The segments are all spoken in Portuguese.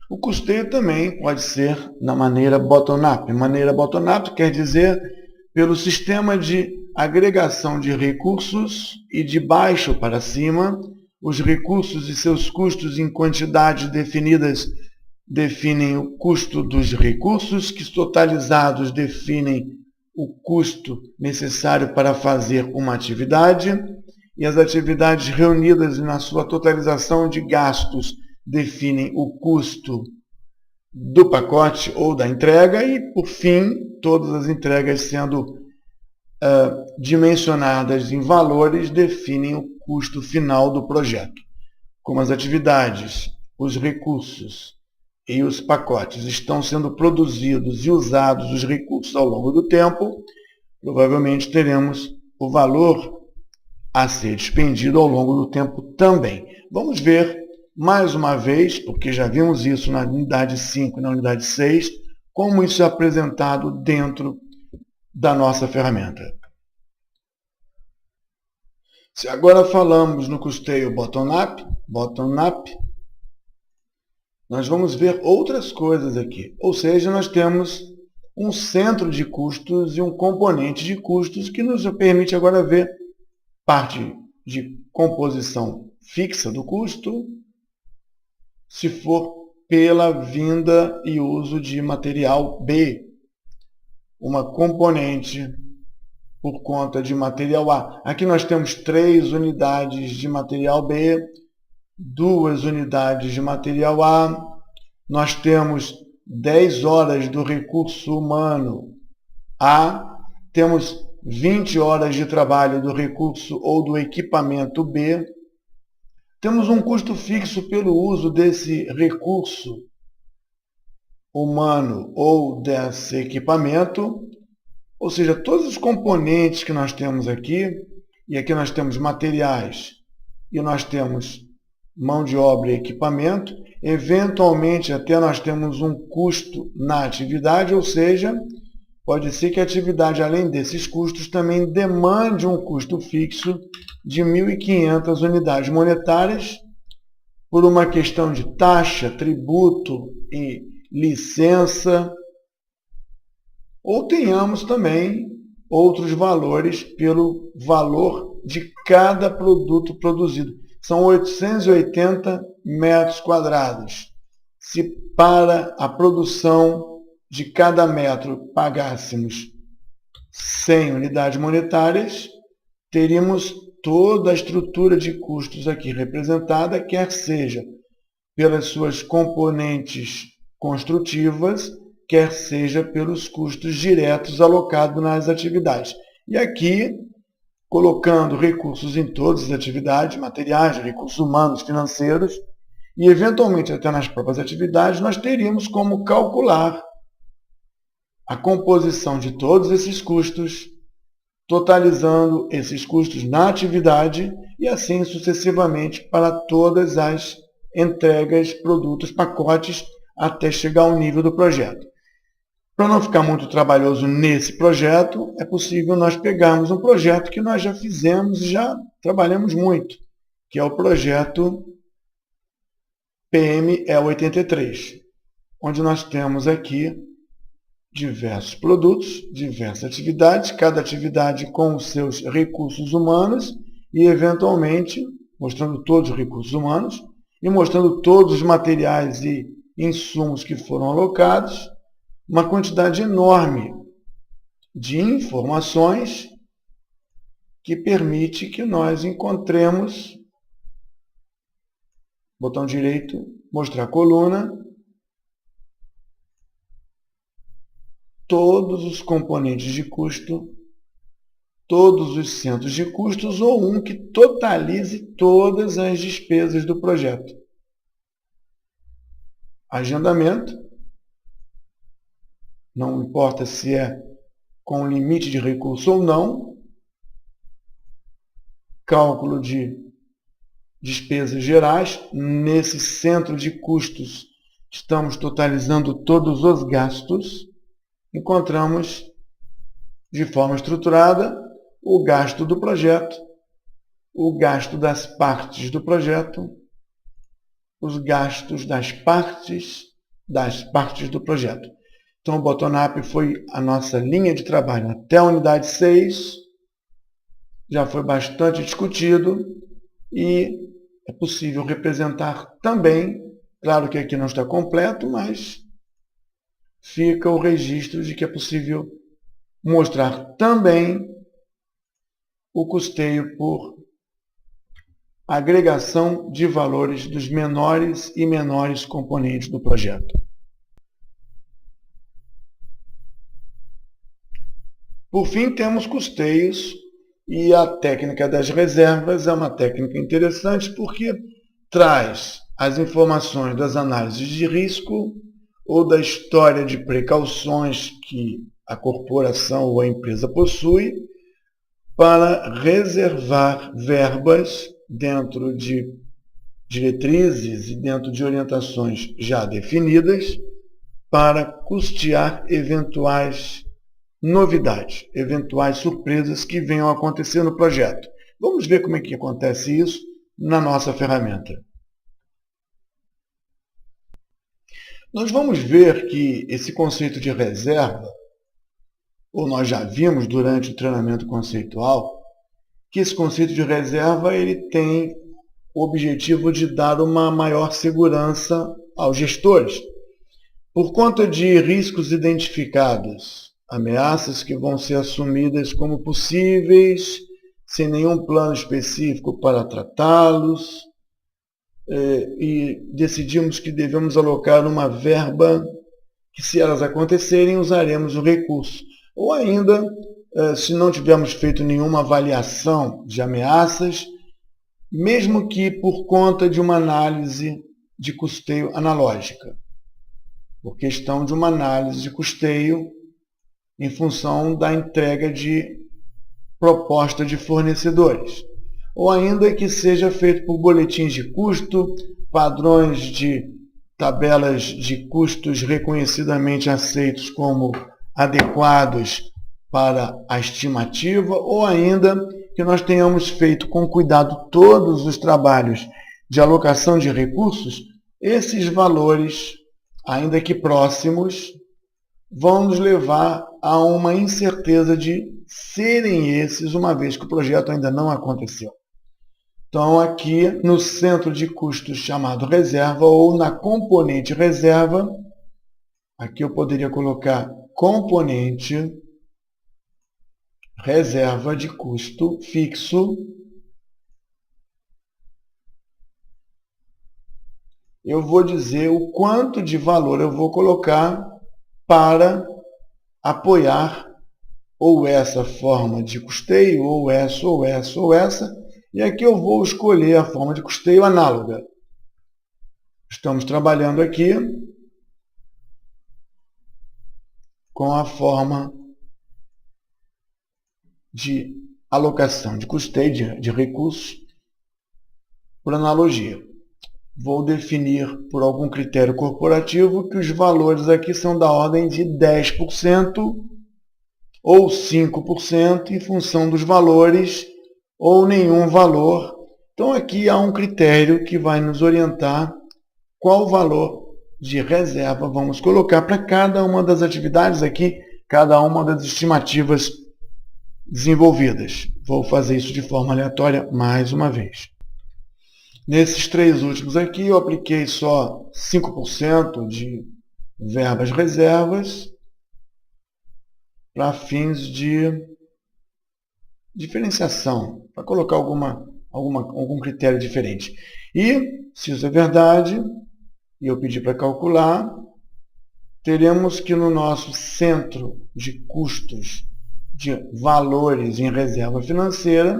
O custeio também pode ser na maneira bottom-up. Maneira bottom-up quer dizer pelo sistema de agregação de recursos e de baixo para cima, os recursos e seus custos em quantidades definidas definem o custo dos recursos, que totalizados definem o custo necessário para fazer uma atividade, e as atividades reunidas na sua totalização de gastos definem o custo do pacote ou da entrega, e, por fim, todas as entregas sendo dimensionadas em valores definem o custo final do projeto. Como as atividades, os recursos e os pacotes estão sendo produzidos e usados os recursos ao longo do tempo, provavelmente teremos o valor a ser dispendido ao longo do tempo também. Vamos ver mais uma vez, porque já vimos isso na unidade 5 e na unidade 6, como isso é apresentado dentro da nossa ferramenta. Se agora falamos no custeio bottom-up, nós vamos ver outras coisas aqui. Ou seja, nós temos um centro de custos e um componente de custos que nos permite agora ver parte de composição fixa do custo, se for pela vinda e uso de material B, uma componente por conta de material A. Aqui nós temos 3 unidades de material B, 2 unidades de material A, nós temos 10 horas do recurso humano A, temos 20 horas de trabalho do recurso ou do equipamento B, temos um custo fixo pelo uso desse recurso humano ou desse equipamento, ou seja, todos os componentes que nós temos aqui, e aqui nós temos materiais e nós temos mão de obra e equipamento, eventualmente até nós temos um custo na atividade, ou seja, pode ser que a atividade, além desses custos, também demande um custo fixo de 1.500 unidades monetárias por uma questão de taxa, tributo e licença, ou tenhamos também outros valores pelo valor de cada produto produzido. São 880 metros quadrados. Se para a produção de cada metro pagássemos 100 unidades monetárias, teríamos toda a estrutura de custos aqui representada, quer seja pelas suas componentes construtivas, quer seja pelos custos diretos alocados nas atividades. E aqui, colocando recursos em todas as atividades, materiais, recursos humanos, financeiros, e eventualmente até nas próprias atividades, nós teríamos como calcular a composição de todos esses custos, totalizando esses custos na atividade e assim sucessivamente para todas as entregas, produtos, pacotes, até chegar ao nível do projeto. Para não ficar muito trabalhoso nesse projeto, é possível nós pegarmos um projeto que nós já fizemos e já trabalhamos muito, que é o projeto PME83, onde nós temos aqui diversos produtos, diversas atividades, cada atividade com os seus recursos humanos e, eventualmente, mostrando todos os recursos humanos e mostrando todos os materiais e insumos que foram alocados, uma quantidade enorme de informações que permite que nós encontremos, botão direito, mostrar a coluna, todos os componentes de custo, todos os centros de custos ou um que totalize todas as despesas do projeto. Agendamento, não importa se é com limite de recurso ou não. Cálculo de despesas gerais. Nesse centro de custos, estamos totalizando todos os gastos. Encontramos, de forma estruturada, o gasto do projeto, o gasto das partes do projeto, os gastos das partes das partes do projeto. Então, o bottom-up foi a nossa linha de trabalho. Até a unidade 6, já foi bastante discutido e é possível representar também, claro que aqui não está completo, mas fica o registro de que é possível mostrar também o custeio por agregação de valores dos menores e menores componentes do projeto. Por fim, temos custeios, e a técnica das reservas é uma técnica interessante porque traz as informações das análises de risco ou da história de precauções que a corporação ou a empresa possui para reservar verbas dentro de diretrizes e dentro de orientações já definidas para custear eventuais novidades, eventuais surpresas que venham a acontecer no projeto. Vamos ver como é que acontece isso na nossa ferramenta. Nós vamos ver que esse conceito de reserva, ou nós já vimos durante o treinamento conceitual, que esse conceito de reserva ele tem o objetivo de dar uma maior segurança aos gestores. Por conta de riscos identificados, ameaças que vão ser assumidas como possíveis, sem nenhum plano específico para tratá-los, e decidimos que devemos alocar uma verba que, se elas acontecerem, usaremos o recurso. Ou ainda, se não tivermos feito nenhuma avaliação de ameaças, mesmo que por conta de uma análise de custeio analógica, por questão de uma análise de custeio em função da entrega de proposta de fornecedores. Ou ainda que seja feito por boletins de custo, padrões de tabelas de custos reconhecidamente aceitos como adequados para a estimativa, ou ainda que nós tenhamos feito com cuidado todos os trabalhos de alocação de recursos, esses valores, ainda que próximos, vão nos levar a uma incerteza de serem esses, uma vez que o projeto ainda não aconteceu. Então, aqui no centro de custos chamado reserva, ou na componente reserva, aqui eu poderia colocar componente reserva de custo fixo. Eu vou dizer o quanto de valor eu vou colocar para apoiar ou essa forma de custeio, ou essa, ou essa, ou essa. E aqui eu vou escolher a forma de custeio análoga. Estamos trabalhando aqui com a forma de alocação de custeio de recursos por analogia. Vou definir por algum critério corporativo que os valores aqui são da ordem de 10% ou 5% em função dos valores ou nenhum valor. Então aqui há um critério que vai nos orientar qual valor de reserva vamos colocar para cada uma das atividades aqui, cada uma das estimativas desenvolvidas. Vou fazer isso de forma aleatória mais uma vez. Nesses três últimos aqui, eu apliquei só 5% de verbas reservas para fins de diferenciação, para colocar algum critério diferente. E, se isso é verdade, e eu pedir para calcular, teremos que no nosso centro de custos de valores em reserva financeira,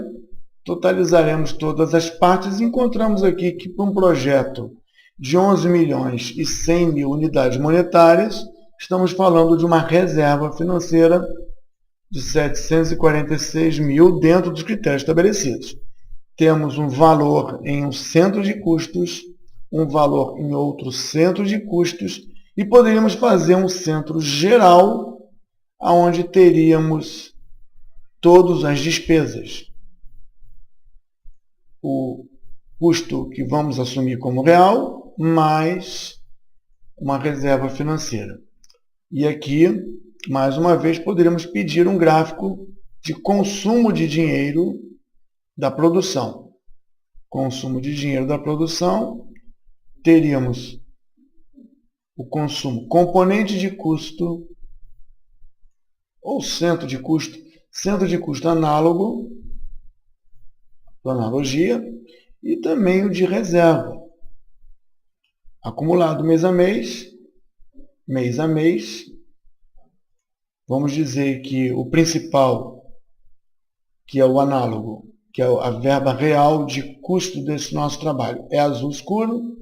totalizaremos todas as partes e encontramos aqui que para um projeto de 11 milhões e 100 mil unidades monetárias, estamos falando de uma reserva financeira de 746 mil dentro dos critérios estabelecidos. Temos um valor em um centro de custos, um valor em outro centro de custos e poderíamos fazer um centro geral onde teríamos todas as despesas. O custo que vamos assumir como real, mais uma reserva financeira. E aqui, mais uma vez, poderíamos pedir um gráfico de consumo de dinheiro da produção. Consumo de dinheiro da produção, teríamos o consumo, componente de custo, ou centro de custo análogo, por analogia, e também o de reserva. Acumulado mês a mês, vamos dizer que o principal, que é o análogo, que é a verba real de custo desse nosso trabalho, é azul escuro,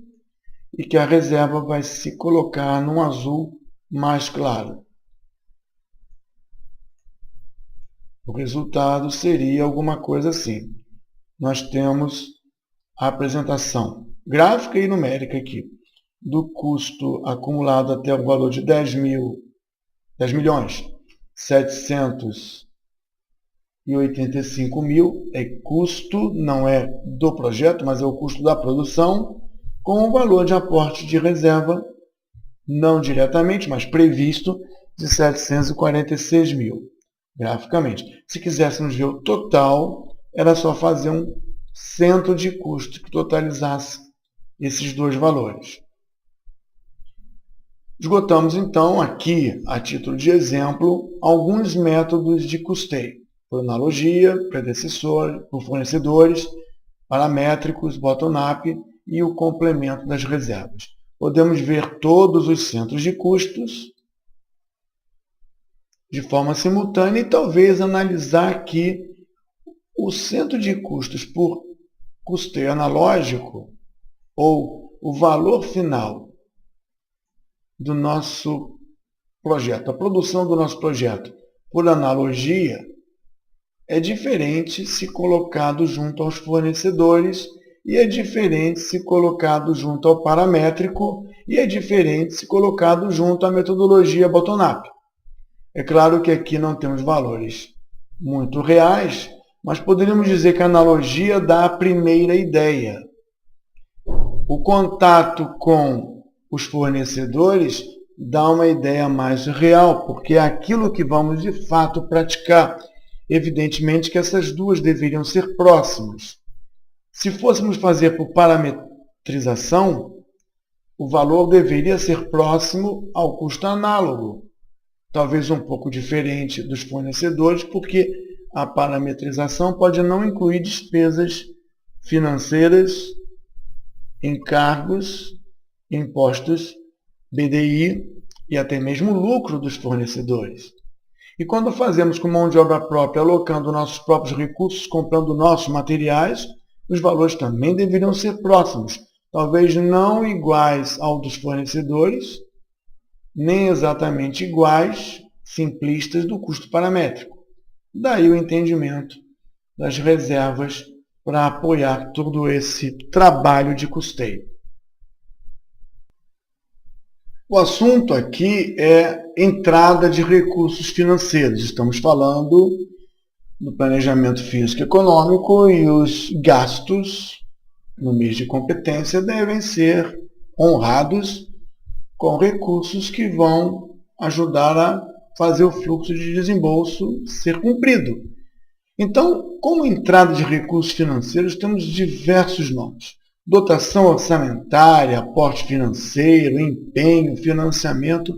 e que a reserva vai se colocar num azul mais claro. O resultado seria alguma coisa assim. Nós temos a apresentação gráfica e numérica aqui do custo acumulado até o valor de 10.785.000, é custo, não é do projeto, mas é o custo da produção, com o valor de aporte de reserva, não diretamente, mas previsto, de 746.000, graficamente. Se quiséssemos ver o total, era só fazer um centro de custo que totalizasse esses dois valores. Esgotamos, então, aqui, a título de exemplo, alguns métodos de custeio, por analogia, predecessor, por fornecedores, paramétricos, bottom-up e o complemento das reservas. Podemos ver todos os centros de custos de forma simultânea e talvez analisar aqui o centro de custos por custeio analógico ou o valor final do nosso projeto, a produção do nosso projeto por analogia é diferente se colocado junto aos fornecedores e é diferente se colocado junto ao paramétrico e é diferente se colocado junto à metodologia bottom-up. É claro que aqui não temos valores muito reais, mas poderíamos dizer que a analogia dá a primeira ideia. O contato com os fornecedores dá uma ideia mais real, porque é aquilo que vamos de fato praticar. Evidentemente que essas duas deveriam ser próximas. Se fôssemos fazer por parametrização, o valor deveria ser próximo ao custo análogo, talvez um pouco diferente dos fornecedores, porque a parametrização pode não incluir despesas financeiras, encargos, impostos, BDI e até mesmo lucro dos fornecedores. E quando fazemos com mão de obra própria, alocando nossos próprios recursos, comprando nossos materiais, os valores também deveriam ser próximos, talvez não iguais ao dos fornecedores, nem exatamente iguais, simplistas, do custo paramétrico. Daí o entendimento das reservas para apoiar todo esse trabalho de custeio. O assunto aqui é entrada de recursos financeiros. Estamos falando do planejamento físico e econômico e os gastos no mês de competência devem ser honrados com recursos que vão ajudar a fazer o fluxo de desembolso ser cumprido. Então, como entrada de recursos financeiros, temos diversos nomes. Dotação orçamentária, aporte financeiro, empenho, financiamento.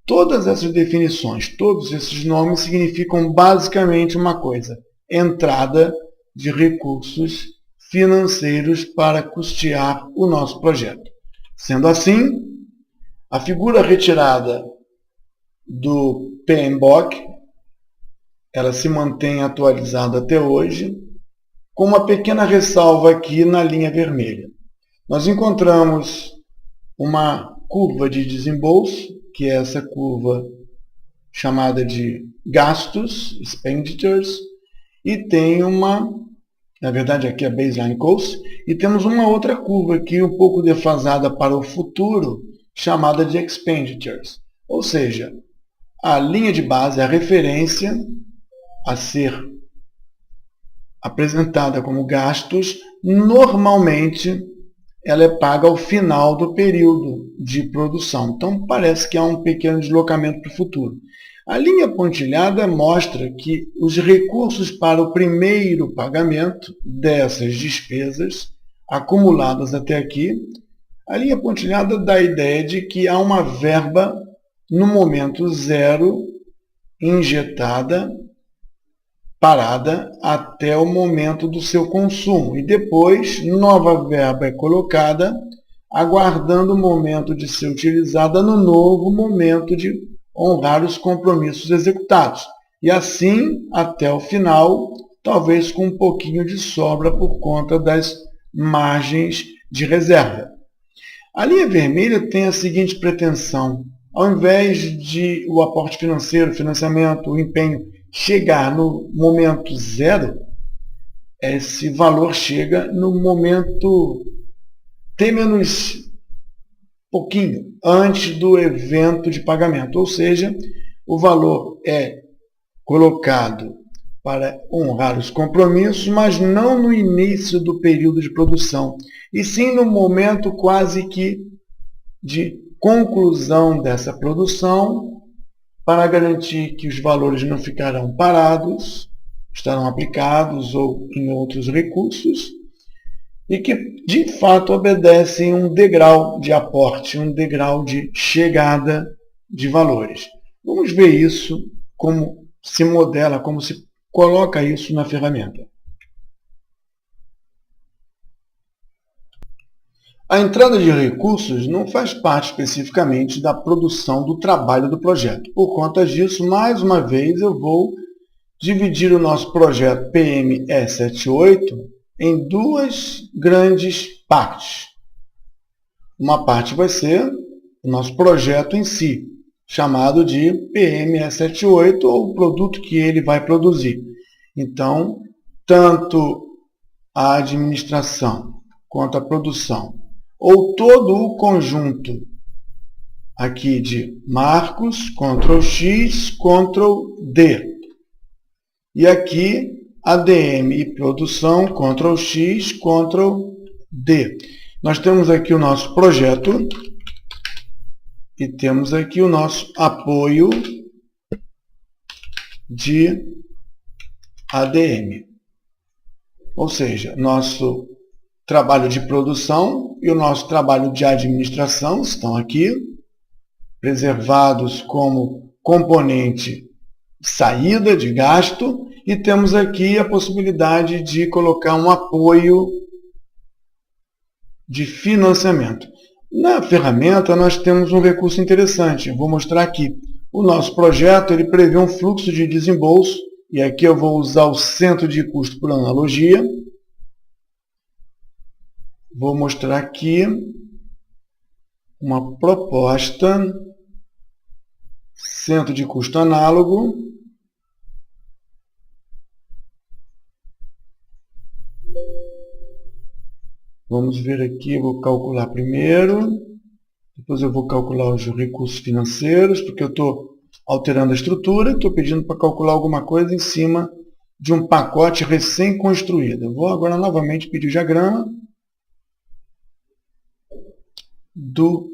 Todas essas definições, todos esses nomes significam basicamente uma coisa: entrada de recursos financeiros para custear o nosso projeto. Sendo assim, a figura retirada do PMBOK, ela se mantém atualizada até hoje, com uma pequena ressalva aqui na linha vermelha. Nós encontramos uma curva de desembolso, que é essa curva chamada de gastos, expenditures, e tem na verdade aqui é a baseline cost, e temos uma outra curva aqui um pouco defasada para o futuro, chamada de expenditures. Ou seja, a linha de base, a referência a ser apresentada como gastos, normalmente ela é paga ao final do período de produção. Então, parece que há um pequeno deslocamento para o futuro. A linha pontilhada mostra que os recursos para o primeiro pagamento dessas despesas acumuladas até aqui, a linha pontilhada dá a ideia de que há uma verba no momento zero injetada, parada até o momento do seu consumo. E depois, nova verba é colocada, aguardando o momento de ser utilizada no novo momento de honrar os compromissos executados. E assim, até o final, talvez com um pouquinho de sobra por conta das margens de reserva. A linha vermelha tem a seguinte pretensão: ao invés de o aporte financeiro, o financiamento, o empenho chegar no momento zero, esse valor chega no momento T menos pouquinho, antes do evento de pagamento. Ou seja, o valor é colocado para honrar os compromissos, mas não no início do período de produção, e sim no momento quase que de conclusão dessa produção, para garantir que os valores não ficarão parados, estarão aplicados ou em outros recursos, e que de fato obedecem um degrau de aporte, um degrau de chegada de valores. Vamos ver isso, como se modela, como se coloca isso na ferramenta. A entrada de recursos não faz parte especificamente da produção do trabalho do projeto. Por conta disso, mais uma vez, eu vou dividir o nosso projeto PME78 em duas grandes partes. Uma parte vai ser o nosso projeto em si, chamado de PME78, ou o produto que ele vai produzir. Então, tanto a administração quanto a produção, ou todo o conjunto aqui de marcos, Ctrl X, Ctrl D. E aqui ADM e produção, Ctrl X, Ctrl D. Nós temos aqui o nosso projeto e temos aqui o nosso apoio de ADM. Ou seja, nosso trabalho de produção e o nosso trabalho de administração estão aqui, preservados como componente saída de gasto, e temos aqui a possibilidade de colocar um apoio de financiamento. Na ferramenta nós temos um recurso interessante, eu vou mostrar aqui. O nosso projeto ele prevê um fluxo de desembolso, e aqui eu vou usar o centro de custo por analogia. Vou mostrar aqui uma proposta, centro de custo análogo. Vamos ver aqui, eu vou calcular primeiro, depois eu vou calcular os recursos financeiros, porque eu estou alterando a estrutura, estou pedindo para calcular alguma coisa em cima de um pacote recém-construído. Eu vou agora novamente pedir o diagrama do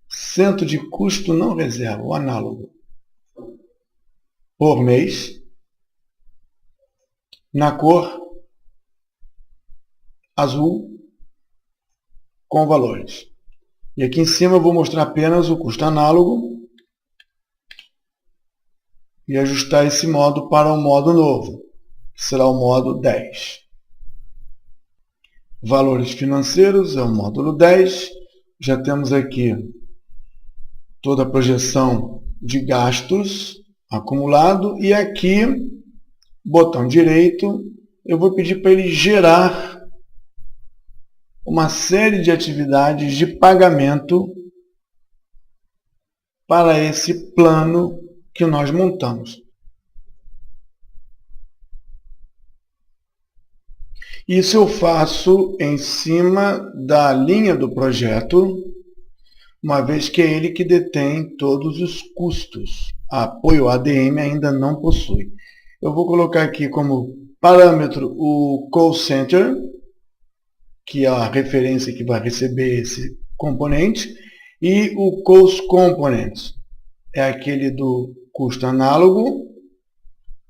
centro de custo não reserva, o análogo, por mês, na cor azul, com valores. E aqui em cima eu vou mostrar apenas o custo análogo e ajustar esse modo para um modo novo, que será o modo 10. Valores financeiros é o módulo 10. Já temos aqui toda a projeção de gastos acumulado, e aqui, botão direito, eu vou pedir para ele gerar uma série de atividades de pagamento para esse plano que nós montamos. Isso eu faço em cima da linha do projeto, uma vez que é ele que detém todos os custos. Apoio ADM ainda não possui. Eu vou colocar aqui como parâmetro o call center, que é a referência que vai receber esse componente, e o Cost Component, é aquele do custo análogo,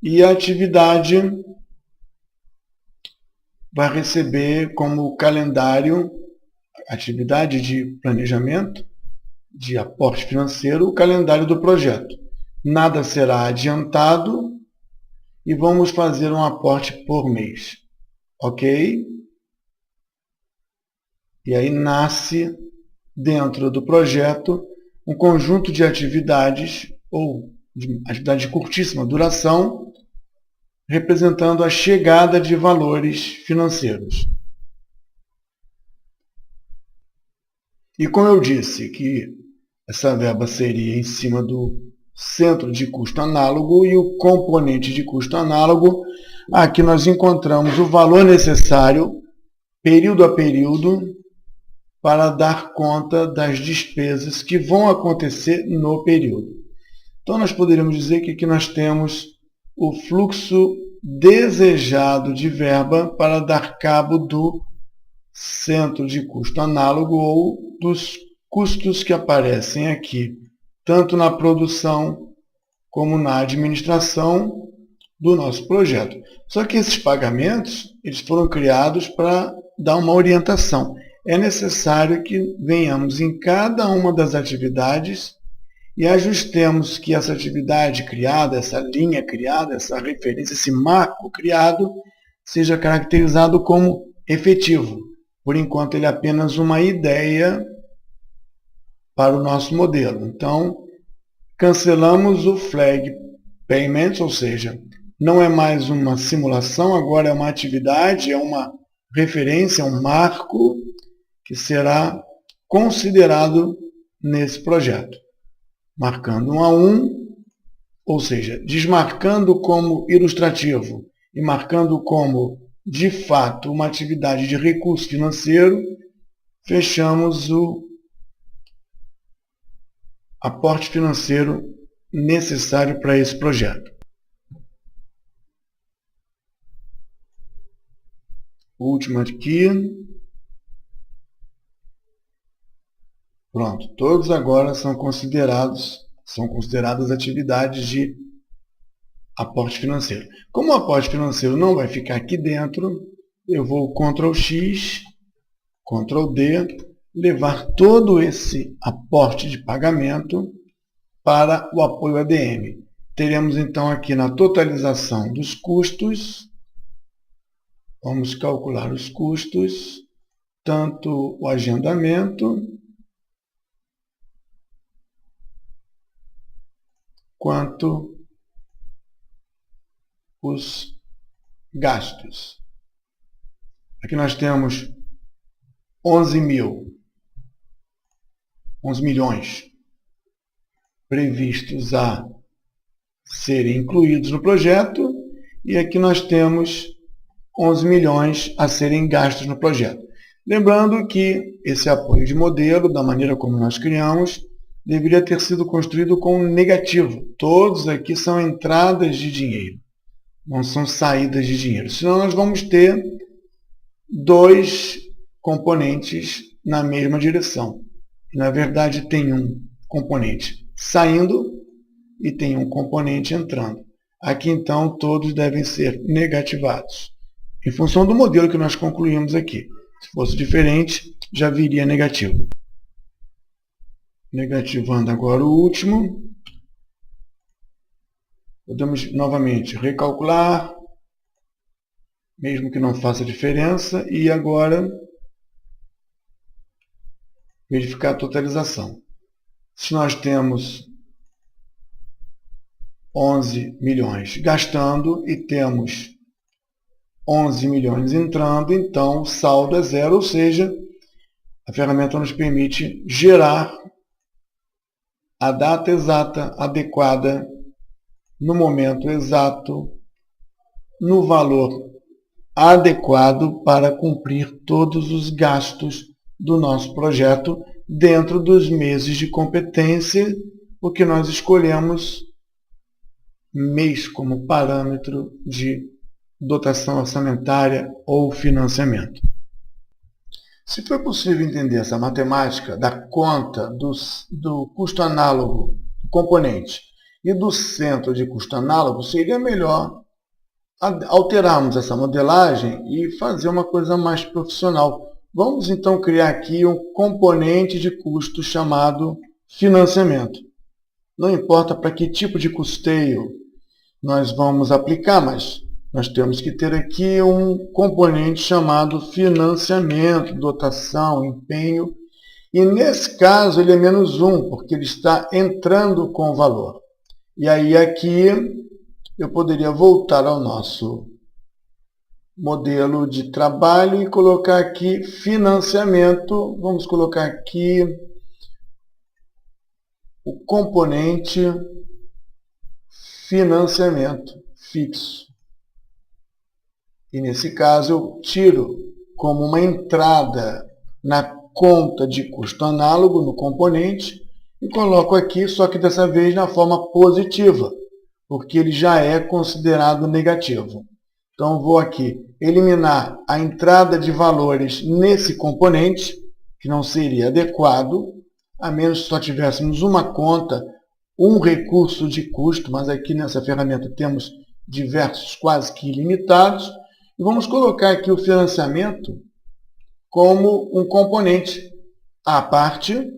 e a atividade vai receber como calendário, atividade de planejamento, de aporte financeiro, o calendário do projeto. Nada será adiantado e vamos fazer um aporte por mês. Ok? E aí nasce, dentro do projeto, um conjunto de atividades, ou de atividade de curtíssima duração, representando a chegada de valores financeiros. E como eu disse que essa verba seria em cima do centro de custo análogo e o componente de custo análogo, aqui nós encontramos o valor necessário, período a período, para dar conta das despesas que vão acontecer no período. Então, nós poderíamos dizer que aqui nós temos o fluxo desejado de verba para dar cabo do centro de custo análogo ou dos custos que aparecem aqui, tanto na produção como na administração do nosso projeto. Só que esses pagamentos, eles foram criados para dar uma orientação. É necessário que venhamos em cada uma das atividades e ajustemos que essa atividade criada, essa linha criada, essa referência, esse marco criado, seja caracterizado como efetivo. Por enquanto, ele é apenas uma ideia para o nosso modelo. Então, cancelamos o flag payments, ou seja, não é mais uma simulação, agora é uma atividade, é uma referência, um marco que será considerado nesse projeto. Marcando 1 a 1, ou seja, desmarcando como ilustrativo e marcando como, de fato, uma atividade de recurso financeiro, fechamos o aporte financeiro necessário para esse projeto. O último aqui. Pronto, todos agora são consideradas atividades de aporte financeiro. Como o aporte financeiro não vai ficar aqui dentro, eu vou Ctrl X, Ctrl D, levar todo esse aporte de pagamento para o apoio ADM. Teremos então aqui na totalização dos custos, vamos calcular os custos, tanto o agendamento quanto os gastos. Aqui nós temos 11 milhões previstos a serem incluídos no projeto e aqui nós temos 11 milhões a serem gastos no projeto. Lembrando que esse apoio de modelo, da maneira como nós criamos, deveria ter sido construído com negativo. Todos aqui são entradas de dinheiro, não são saídas de dinheiro. Senão nós vamos ter dois componentes na mesma direção. Na verdade, tem um componente saindo e tem um componente entrando. Aqui, então, todos devem ser negativados, em função do modelo que nós concluímos aqui. Se fosse diferente, já viria negativo. Negativando agora o último. Podemos novamente recalcular, mesmo que não faça diferença, e agora verificar a totalização. Se nós temos 11 milhões gastando e temos 11 milhões entrando, então o saldo é zero, ou seja, a ferramenta nos permite gerar a data exata, adequada, no momento exato, no valor adequado para cumprir todos os gastos do nosso projeto dentro dos meses de competência, porque nós escolhemos mês como parâmetro de dotação orçamentária ou financiamento. Se foi possível entender essa matemática da conta do custo análogo do componente e do centro de custo análogo, seria melhor alterarmos essa modelagem e fazer uma coisa mais profissional. Vamos então criar aqui um componente de custo chamado financiamento. Não importa para que tipo de custeio nós vamos aplicar, mas nós temos que ter aqui um componente chamado financiamento, dotação, empenho. E nesse caso ele é -1, porque ele está entrando com valor. E aí aqui eu poderia voltar ao nosso modelo de trabalho e colocar aqui financiamento. Vamos colocar aqui o componente financiamento fixo. E nesse caso eu tiro como uma entrada na conta de custo análogo no componente e coloco aqui, só que dessa vez na forma positiva, porque ele já é considerado negativo. Então vou aqui eliminar a entrada de valores nesse componente, que não seria adequado, a menos que só tivéssemos uma conta, um recurso de custo, mas aqui nessa ferramenta temos diversos quase que ilimitados. E vamos colocar aqui o financiamento como um componente à parte,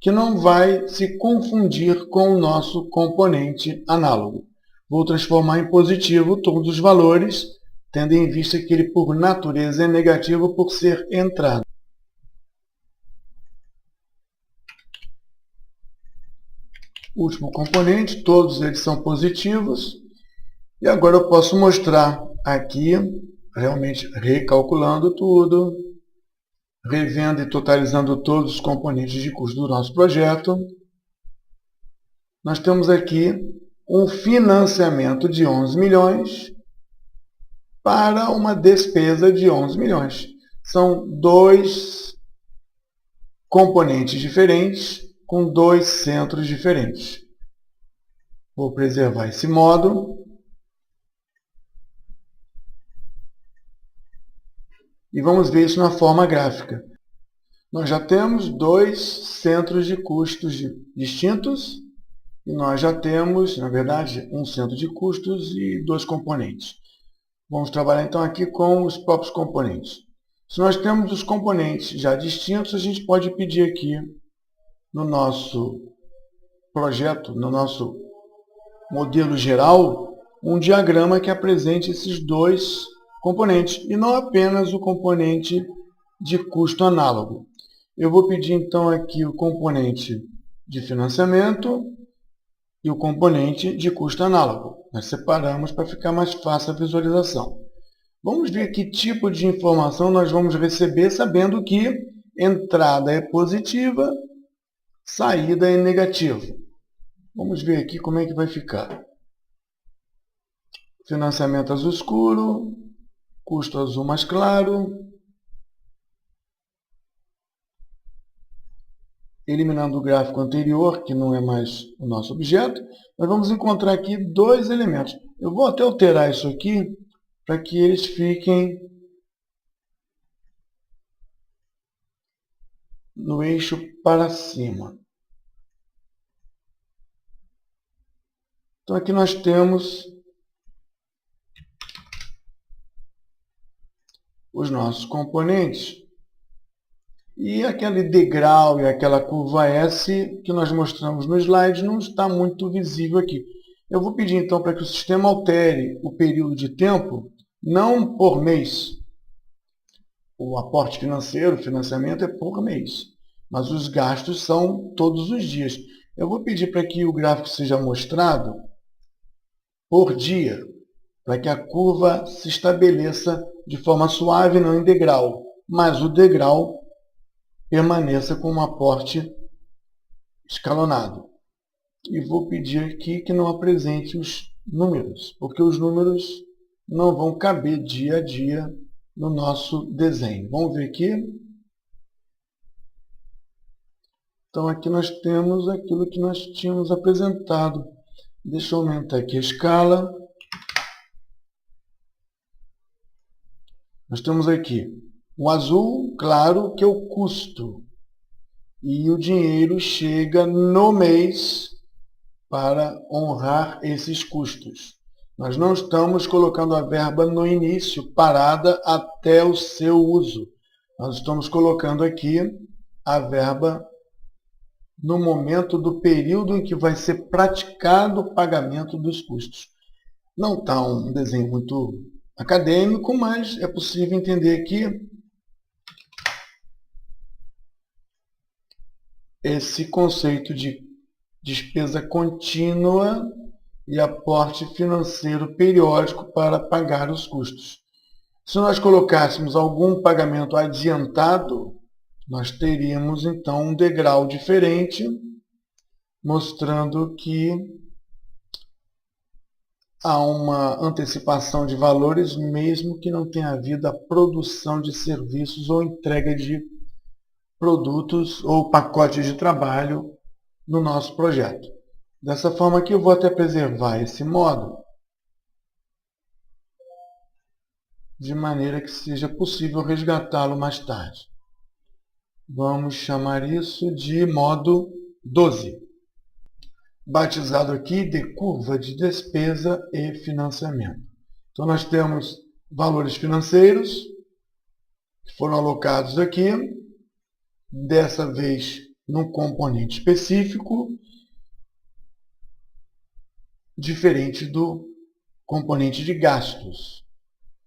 que não vai se confundir com o nosso componente análogo. Vou transformar em positivo todos os valores, tendo em vista que ele, por natureza, é negativo por ser entrada. Último componente, todos eles são positivos. E agora eu posso mostrar aqui, realmente recalculando tudo, revendo e totalizando todos os componentes de custo do nosso projeto. Nós temos aqui um financiamento de 11 milhões para uma despesa de 11 milhões. São dois componentes diferentes com dois centros diferentes. Vou preservar esse módulo. E vamos ver isso na forma gráfica. Nós já temos dois centros de custos distintos e nós já temos, na verdade, um centro de custos e dois componentes. Vamos trabalhar então aqui com os próprios componentes. Se nós temos os componentes já distintos, a gente pode pedir aqui no nosso projeto, no nosso modelo geral, um diagrama que apresente esses dois componentes e não apenas o componente de custo análogo. Eu vou pedir então aqui o componente de financiamento e o componente de custo análogo. Nós separamos para ficar mais fácil a visualização. Vamos ver que tipo de informação nós vamos receber, sabendo que entrada é positiva, saída é negativa. Vamos ver aqui como é que vai ficar. Financiamento azul escuro, custo azul mais claro. Eliminando o gráfico anterior, que não é mais o nosso objeto, nós vamos encontrar aqui dois elementos. Eu vou até alterar isso aqui para que eles fiquem no eixo para cima. Então aqui nós temos os nossos componentes e aquele degrau e aquela curva S que nós mostramos no slide não está muito visível aqui. Eu vou pedir então para que o sistema altere o período de tempo, não por mês. O aporte financeiro, o financiamento é por mês, mas os gastos são todos os dias. Eu vou pedir para que o gráfico seja mostrado por dia, para que a curva se estabeleça de forma suave, não em degrau, mas o degrau permaneça com um aporte escalonado. E vou pedir aqui que não apresente os números, porque os números não vão caber dia a dia no nosso desenho. Vamos ver aqui. Então aqui nós temos aquilo que nós tínhamos apresentado. Deixa eu aumentar aqui a escala. Nós temos aqui O azul, claro, que é o custo. E o dinheiro chega no mês para honrar esses custos. Nós não estamos colocando a verba no início, parada até o seu uso. Nós estamos colocando aqui a verba no momento do período em que vai ser praticado o pagamento dos custos. Não está um desenho muito acadêmico, mas é possível entender que esse conceito de despesa contínua e aporte financeiro periódico para pagar os custos. Se nós colocássemos algum pagamento adiantado, nós teríamos então um degrau diferente, mostrando que há uma antecipação de valores, mesmo que não tenha havido a produção de serviços ou entrega de produtos ou pacotes de trabalho no nosso projeto. Dessa forma aqui eu vou até preservar esse módulo, de maneira que seja possível resgatá-lo mais tarde. Vamos chamar isso de modo 12, batizado aqui de curva de despesa e financiamento. Então nós temos valores financeiros que foram alocados aqui, dessa vez num componente específico, diferente do componente de gastos.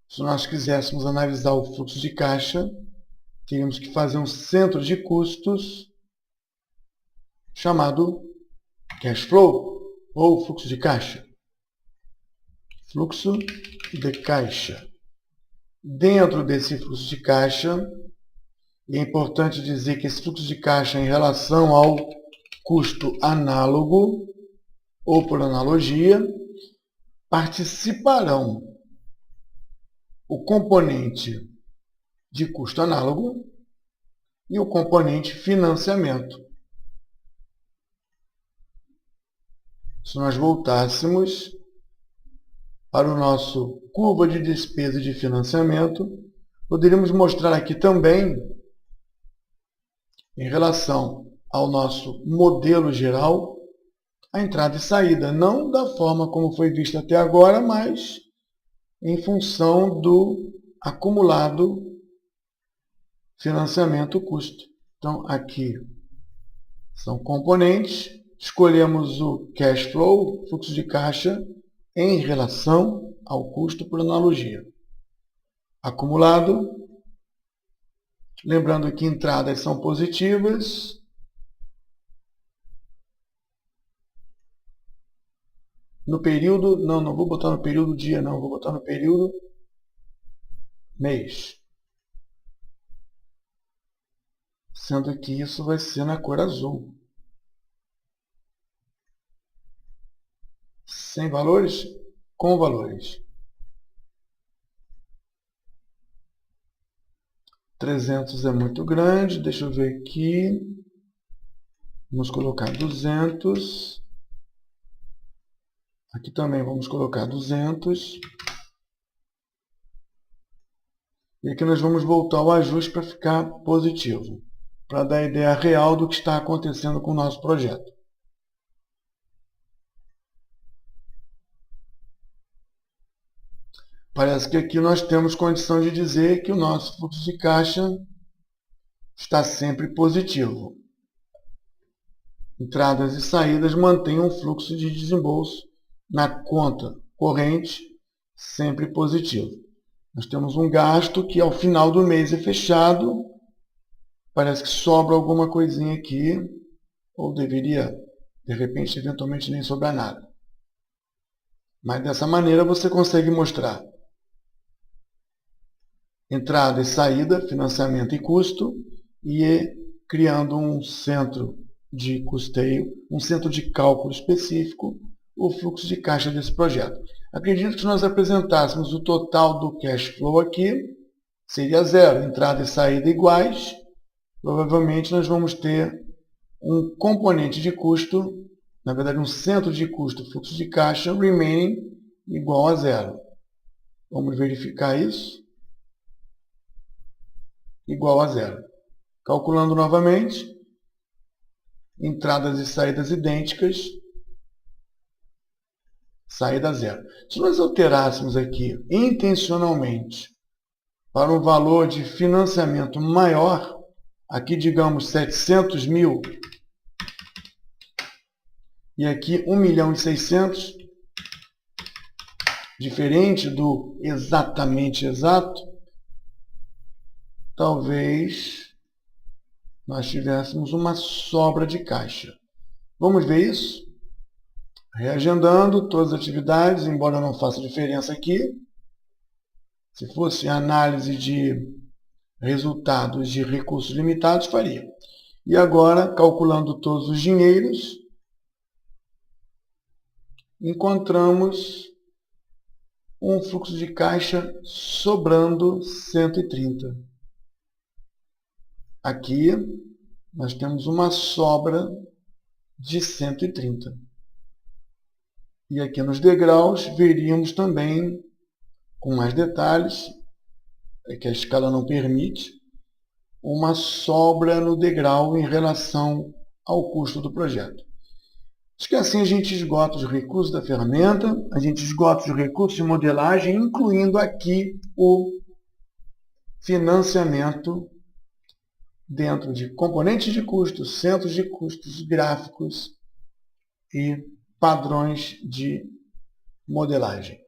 Se nós quiséssemos analisar o fluxo de caixa, teríamos que fazer um centro de custos chamado cash flow ou fluxo de caixa. Fluxo de caixa. Dentro desse fluxo de caixa, é importante dizer que esse fluxo de caixa em relação ao custo análogo ou por analogia, participarão o componente de custo análogo e o componente financiamento. Se nós voltássemos para o nosso curva de despesa de financiamento, poderíamos mostrar aqui também, em relação ao nosso modelo geral, a entrada e saída, não da forma como foi visto até agora, mas em função do acumulado financiamento-custo. Então, aqui são componentes, escolhemos o cash flow, fluxo de caixa, em relação ao custo por analogia. Acumulado, lembrando que entradas são positivas, no período, não vou botar no período dia, não, vou botar no período mês. Sendo que isso vai ser na cor azul. Sem valores? Com valores. 300 é muito grande, deixa eu ver aqui. Vamos colocar 200. Aqui também vamos colocar 200. E aqui nós vamos voltar ao ajuste para ficar positivo, para dar a ideia real do que está acontecendo com o nosso projeto. Parece que aqui nós temos condição de dizer que o nosso fluxo de caixa está sempre positivo. Entradas e saídas mantêm um fluxo de desembolso na conta corrente sempre positivo. Nós temos um gasto que ao final do mês é fechado. Parece que sobra alguma coisinha aqui, ou deveria, de repente, eventualmente nem sobrar nada. Mas dessa maneira você consegue mostrar entrada e saída, financiamento e custo, e criando um centro de custeio, um centro de cálculo específico, o fluxo de caixa desse projeto. Acredito que se nós apresentássemos o total do cash flow aqui, seria zero, entrada e saída iguais, provavelmente nós vamos ter um componente de custo, na verdade um centro de custo, fluxo de caixa, remaining, igual a zero. Vamos verificar isso. igual a zero. Calculando novamente, entradas e saídas idênticas, saída zero. Se nós alterássemos aqui intencionalmente para um valor de financiamento maior, aqui digamos 700 mil, e aqui 1.600.000, diferente do exatamente exato, talvez nós tivéssemos uma sobra de caixa. Vamos ver isso? Reagendando todas as atividades, embora não faça diferença aqui. Se fosse análise de resultados de recursos limitados, faria. E agora, calculando todos os dinheiros, encontramos um fluxo de caixa sobrando 130. Aqui, nós temos uma sobra de 130. E aqui nos degraus, veríamos também, com mais detalhes, que a escala não permite, uma sobra no degrau em relação ao custo do projeto. Acho que assim a gente esgota os recursos da ferramenta, a gente esgota os recursos de modelagem, incluindo aqui o financiamento dentro de componentes de custos, centros de custos, gráficos e padrões de modelagem.